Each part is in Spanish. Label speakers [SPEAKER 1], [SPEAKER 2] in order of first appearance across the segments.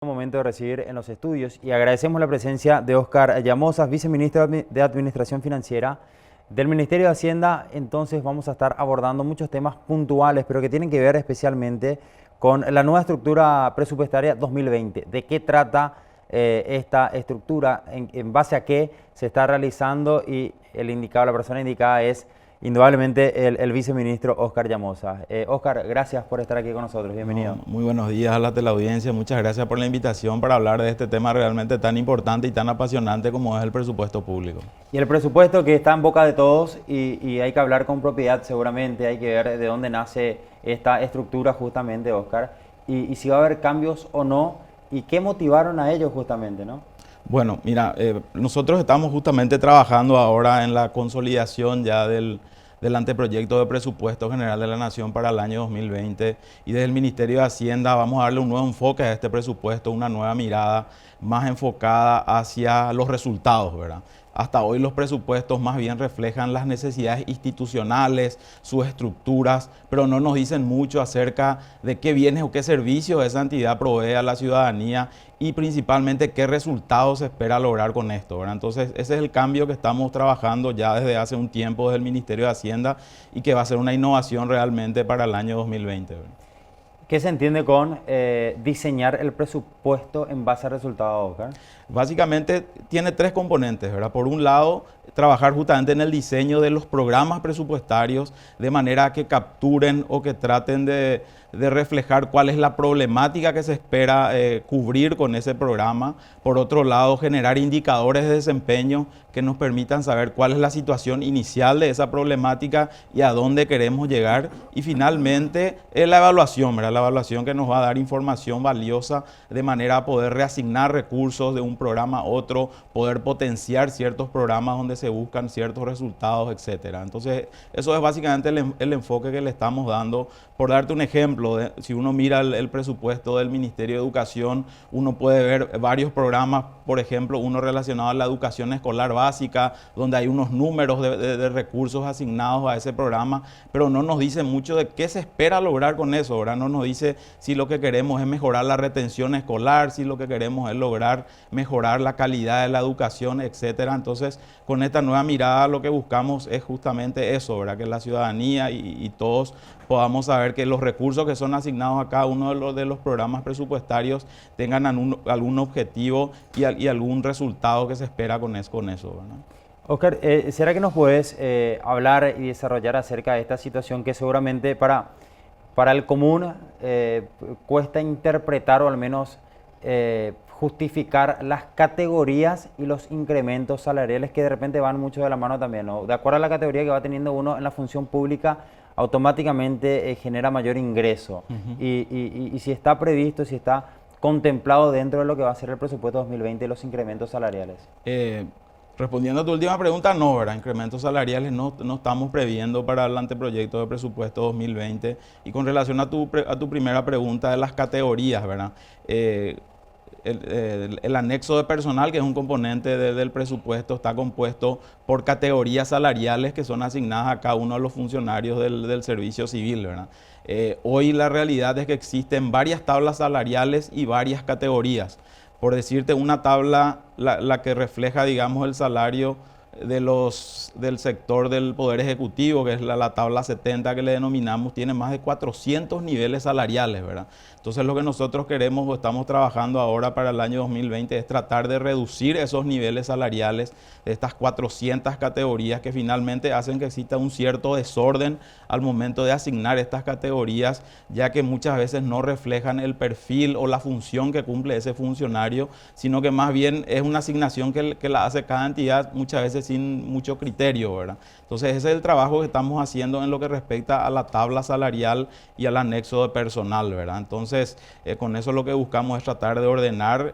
[SPEAKER 1] Momento de recibir en los estudios y agradecemos la presencia de Óscar Llamosas, viceministro de Administración Financiera del Ministerio de Hacienda. Entonces vamos a estar abordando muchos temas puntuales, pero que tienen que ver especialmente con la nueva estructura presupuestaria 2020. ¿De qué trata esta estructura? ¿En base a qué se está realizando? Y la persona indicada es indudablemente el viceministro Óscar Llamosas. Óscar, gracias por estar aquí con nosotros. Bienvenido.
[SPEAKER 2] No, muy buenos días a la teleaudiencia. Muchas gracias por la invitación para hablar de este tema realmente tan importante y tan apasionante como es el presupuesto público.
[SPEAKER 1] Y el presupuesto que está en boca de todos y hay que hablar con propiedad seguramente, hay que ver de dónde nace esta estructura justamente, Óscar, y si va a haber cambios o no, y qué motivaron a ellos justamente, ¿no?
[SPEAKER 2] Bueno, mira, nosotros estamos justamente trabajando ahora en la consolidación ya del anteproyecto de presupuesto general de la Nación para el año 2020 y desde el Ministerio de Hacienda vamos a darle un nuevo enfoque a este presupuesto, una nueva mirada más enfocada hacia los resultados, ¿verdad? Hasta hoy los presupuestos más bien reflejan las necesidades institucionales, sus estructuras, pero no nos dicen mucho acerca de qué bienes o qué servicios esa entidad provee a la ciudadanía y principalmente qué resultados se espera lograr con esto, ¿verdad? Entonces ese es el cambio que estamos trabajando ya desde hace un tiempo desde el Ministerio de Hacienda y que va a ser una innovación realmente para el año 2020, ¿verdad?
[SPEAKER 1] ¿Qué se entiende con diseñar el presupuesto en base a resultados, Óscar?
[SPEAKER 2] Básicamente tiene tres componentes, ¿verdad? Por un lado, trabajar justamente en el diseño de los programas presupuestarios de manera que capturen o que traten de reflejar cuál es la problemática que se espera cubrir con ese programa. Por otro lado, generar indicadores de desempeño que nos permitan saber cuál es la situación inicial de esa problemática y a dónde queremos llegar. Y finalmente, la evaluación, ¿verdad? La evaluación que nos va a dar información valiosa de manera a poder reasignar recursos de un programa a otro, poder potenciar ciertos programas donde se buscan ciertos resultados, etcétera. Entonces, eso es básicamente el enfoque que le estamos dando. Por darte un ejemplo, si uno mira el presupuesto del Ministerio de Educación, uno puede ver varios programas, por ejemplo, uno relacionado a la educación escolar básica, donde hay unos números de recursos asignados a ese programa, pero no nos dice mucho de qué se espera lograr con eso, ¿verdad? No nos dice si lo que queremos es mejorar la retención escolar, si lo que queremos es lograr mejorar la calidad de la educación, etcétera. Entonces, con esta nueva mirada lo que buscamos es justamente eso, ¿verdad? Que la ciudadanía y todos podamos saber que los recursos que son asignados a cada uno de los programas presupuestarios tengan algún objetivo y algún resultado que se espera con eso, ¿verdad?
[SPEAKER 1] Óscar, ¿será que nos puedes hablar y desarrollar acerca de esta situación que seguramente para el común cuesta interpretar o al menos justificar las categorías y los incrementos salariales que de repente van mucho de la mano también, ¿no? De acuerdo a la categoría que va teniendo uno en la función pública, automáticamente genera mayor ingreso. Y si está previsto, si está contemplado dentro de lo que va a ser el presupuesto 2020 los incrementos salariales.
[SPEAKER 2] Respondiendo a tu última pregunta, no, ¿verdad? Incrementos salariales no estamos previendo para el anteproyecto de presupuesto 2020. Y con relación a tu primera pregunta de las categorías, ¿verdad? El anexo de personal, que es un componente del presupuesto, está compuesto por categorías salariales que son asignadas a cada uno de los funcionarios del servicio civil, ¿verdad? Hoy la realidad es que existen varias tablas salariales y varias categorías. Por decirte, una tabla, la que refleja, digamos, el salario del sector del Poder Ejecutivo, que es la tabla 70 que le denominamos, tiene más de 400 niveles salariales, ¿verdad? Entonces lo que nosotros queremos o estamos trabajando ahora para el año 2020 es tratar de reducir esos niveles salariales de estas 400 categorías que finalmente hacen que exista un cierto desorden al momento de asignar estas categorías, ya que muchas veces no reflejan el perfil o la función que cumple ese funcionario, sino que más bien es una asignación que la hace cada entidad muchas veces sin mucho criterio, ¿verdad? Entonces ese es el trabajo que estamos haciendo en lo que respecta a la tabla salarial y al anexo de personal, ¿verdad? Entonces con eso lo que buscamos es tratar de ordenar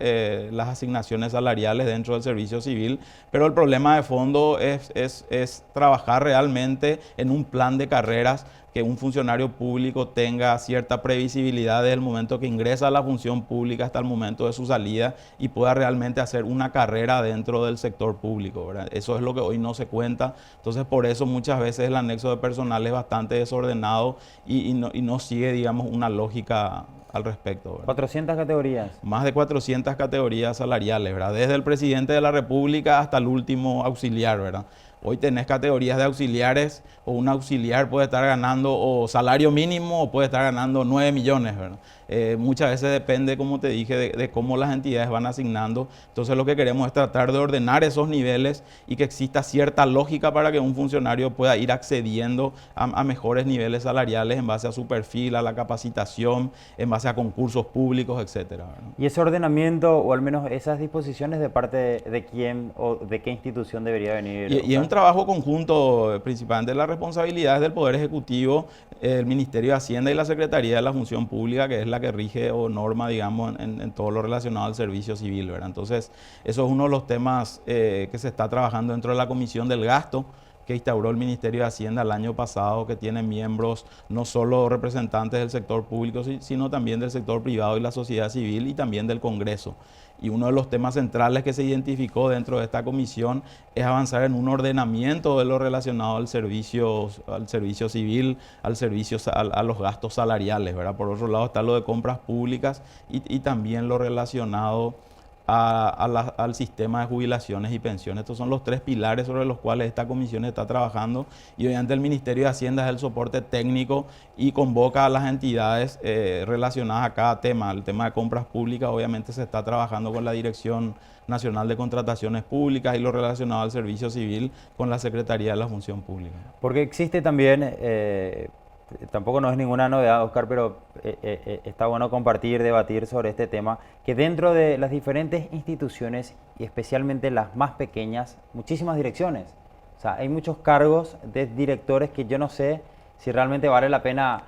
[SPEAKER 2] las asignaciones salariales dentro del servicio civil, pero el problema de fondo es trabajar realmente en un plan de carreras que un funcionario público tenga cierta previsibilidad desde el momento que ingresa a la función pública hasta el momento de su salida y pueda realmente hacer una carrera dentro del sector público, ¿verdad? Eso es lo que hoy no se cuenta. Entonces, por eso muchas veces el anexo de personal es bastante desordenado y no sigue, digamos, una lógica al respecto, ¿verdad?
[SPEAKER 1] 400 categorías.
[SPEAKER 2] Más de 400 categorías salariales, ¿verdad? Desde el presidente de la República hasta el último auxiliar, ¿verdad? Hoy tenés categorías de auxiliares, o un auxiliar puede estar ganando o salario mínimo o puede estar ganando 9 millones, ¿verdad? Muchas veces depende, como te dije, de cómo las entidades van asignando. Entonces lo que queremos es tratar de ordenar esos niveles y que exista cierta lógica para que un funcionario pueda ir accediendo a mejores niveles salariales en base a su perfil, a la capacitación, en base a concursos públicos, etcétera, ¿verdad?
[SPEAKER 1] ¿Y ese ordenamiento, o al menos esas disposiciones, de parte de quién o de qué institución debería venir?
[SPEAKER 2] Y es un trabajo conjunto, principalmente la responsabilidad es del Poder Ejecutivo, el Ministerio de Hacienda y la Secretaría de la Función Pública, que es la que rige o norma, digamos, en todo lo relacionado al servicio civil, ¿verdad? Entonces, eso es uno de los temas que se está trabajando dentro de la Comisión del Gasto, que instauró el Ministerio de Hacienda el año pasado, que tiene miembros no solo representantes del sector público, sino también del sector privado y la sociedad civil y también del Congreso. Y uno de los temas centrales que se identificó dentro de esta comisión es avanzar en un ordenamiento de lo relacionado al servicio civil, a los gastos salariales, ¿verdad? Por otro lado está lo de compras públicas y también lo relacionado al sistema de jubilaciones y pensiones. Estos son los tres pilares sobre los cuales esta comisión está trabajando y obviamente el Ministerio de Hacienda es el soporte técnico y convoca a las entidades relacionadas a cada tema. El tema de compras públicas obviamente se está trabajando con la Dirección Nacional de Contrataciones Públicas y lo relacionado al servicio civil con la Secretaría de la Función Pública.
[SPEAKER 1] Porque existe también, tampoco no es ninguna novedad, Oscar, pero está bueno compartir, debatir sobre este tema, que dentro de las diferentes instituciones, y especialmente las más pequeñas, muchísimas direcciones. O sea, hay muchos cargos de directores que yo no sé si realmente vale la pena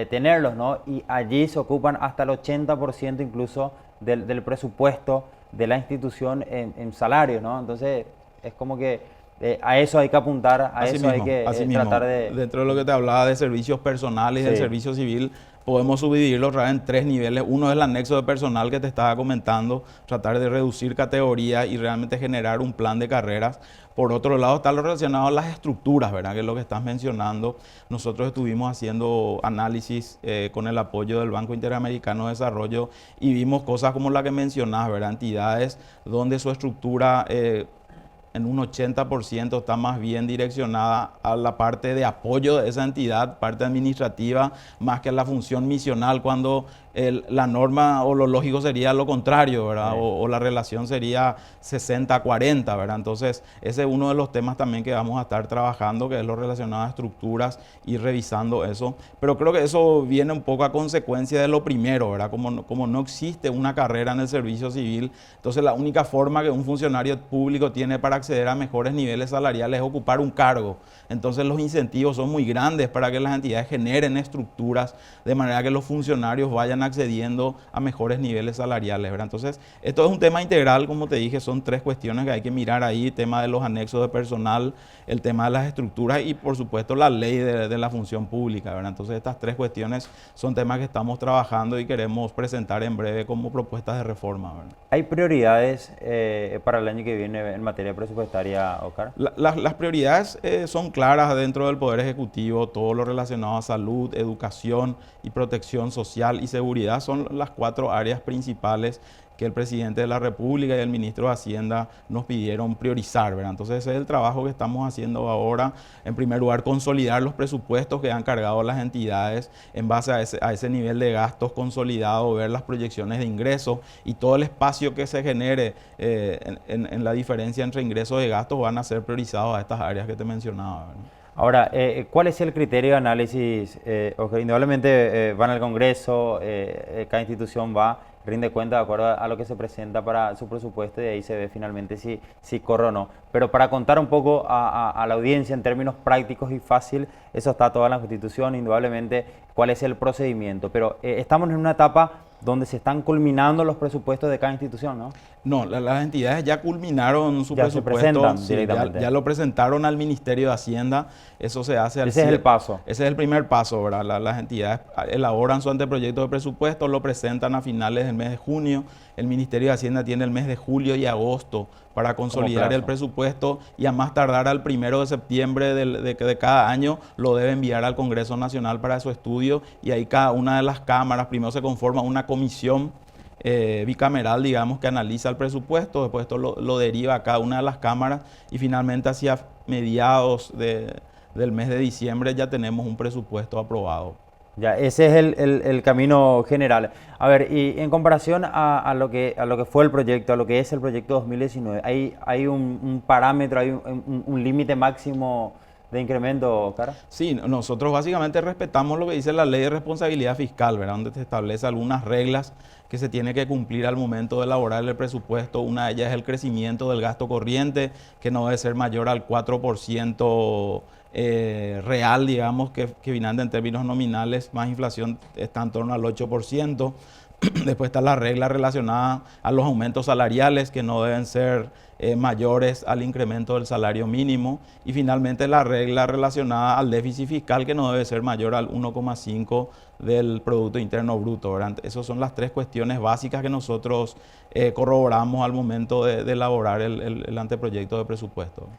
[SPEAKER 1] tenerlos, ¿no? Y allí se ocupan hasta el 80% incluso del presupuesto de la institución en salario, ¿no? Entonces, es como que a eso hay que apuntar, a
[SPEAKER 2] Así
[SPEAKER 1] eso
[SPEAKER 2] mismo,
[SPEAKER 1] hay que
[SPEAKER 2] así
[SPEAKER 1] tratar
[SPEAKER 2] mismo.
[SPEAKER 1] de...
[SPEAKER 2] Dentro de lo que te hablaba de servicios personales y del
[SPEAKER 1] Sí.
[SPEAKER 2] servicio civil, podemos subdividirlo otra vez en tres niveles. Uno es el anexo de personal que te estaba comentando, tratar de reducir categorías y realmente generar un plan de carreras. Por otro lado está lo relacionado a las estructuras, ¿verdad? Que es lo que estás mencionando. Nosotros estuvimos haciendo análisis con el apoyo del Banco Interamericano de Desarrollo y vimos cosas como la que mencionás, ¿verdad? Entidades donde su estructura en un 80% está más bien direccionada a la parte de apoyo de esa entidad, parte administrativa, más que a la función misional, cuando la norma o lo lógico sería lo contrario, ¿verdad?
[SPEAKER 1] Sí.
[SPEAKER 2] O la relación sería 60-40, ¿verdad? Entonces, ese es uno de los temas también que vamos a estar trabajando, que es lo relacionado a estructuras y revisando eso. Pero creo que eso viene un poco a consecuencia de lo primero, ¿verdad? Como no existe una carrera en el servicio civil, entonces la única forma que un funcionario público tiene para acceder a mejores niveles salariales es ocupar un cargo. Entonces los incentivos son muy grandes para que las entidades generen estructuras de manera que los funcionarios vayan accediendo a mejores niveles salariales, ¿verdad? Entonces, esto es un tema integral, como te dije, son tres cuestiones que hay que mirar ahí, tema de los anexos de personal, el tema de las estructuras y por supuesto la ley de la función pública, ¿verdad? Entonces, estas tres cuestiones son temas que estamos trabajando y queremos presentar en breve como propuestas de reforma, ¿verdad?
[SPEAKER 1] ¿Hay prioridades para el año que viene en materia presupuestaria, Oscar?
[SPEAKER 2] Las prioridades son claras dentro del Poder Ejecutivo, todo lo relacionado a salud, educación y protección social y seguridad son las cuatro áreas principales que el presidente de la República y el ministro de Hacienda nos pidieron priorizar, ¿verdad? Entonces ese es el trabajo que estamos haciendo ahora. En primer lugar, consolidar los presupuestos que han cargado las entidades en base a ese nivel de gastos consolidado, ver las proyecciones de ingresos y todo el espacio que se genere en la diferencia entre ingresos y gastos van a ser priorizados a estas áreas que te mencionaba, ¿verdad?
[SPEAKER 1] Ahora, ¿cuál es el criterio de análisis? Oscar, indudablemente van al Congreso, cada institución va, rinde cuenta de acuerdo a lo que se presenta para su presupuesto y ahí se ve finalmente si corre o no. Pero para contar un poco a la audiencia en términos prácticos y fácil, eso está toda la Constitución, indudablemente cuál es el procedimiento. Pero estamos en una etapa donde se están culminando los presupuestos de cada institución, ¿no?
[SPEAKER 2] No, las entidades ya culminaron su
[SPEAKER 1] Ya se
[SPEAKER 2] presupuesto,
[SPEAKER 1] presentan
[SPEAKER 2] sí,
[SPEAKER 1] directamente.
[SPEAKER 2] ya lo presentaron al Ministerio de Hacienda, eso se hace al
[SPEAKER 1] Ese es el paso.
[SPEAKER 2] Ese es el primer paso, ¿verdad? Las entidades elaboran su anteproyecto de presupuesto, lo presentan a finales del mes de junio, el Ministerio de Hacienda tiene el mes de julio y agosto para consolidar el presupuesto y a más tardar al 1 de septiembre de cada año lo debe enviar al Congreso Nacional para su estudio y ahí cada una de las cámaras, primero se conforma una comisión bicameral, digamos, que analiza el presupuesto, después esto lo deriva a cada una de las cámaras y finalmente hacia mediados del mes de diciembre ya tenemos un presupuesto aprobado.
[SPEAKER 1] Ya, ese es el camino general. A ver, y en comparación a lo que fue el proyecto, a lo que es el proyecto 2019, ¿hay un parámetro, hay un límite máximo de incremento, Cara?
[SPEAKER 2] Sí, nosotros básicamente respetamos lo que dice la ley de responsabilidad fiscal, ¿verdad? Donde se establece algunas reglas que se tiene que cumplir al momento de elaborar el presupuesto. Una de ellas es el crecimiento del gasto corriente, que no debe ser mayor al 4% real, digamos, que finalmente en términos nominales, más inflación está en torno al 8%. Después está la regla relacionada a los aumentos salariales que no deben ser mayores al incremento del salario mínimo. Y finalmente la regla relacionada al déficit fiscal que no debe ser mayor al 1,5 del Producto Interno Bruto, ¿verdad? Esas son las tres cuestiones básicas que nosotros corroboramos al momento de elaborar el anteproyecto de presupuesto.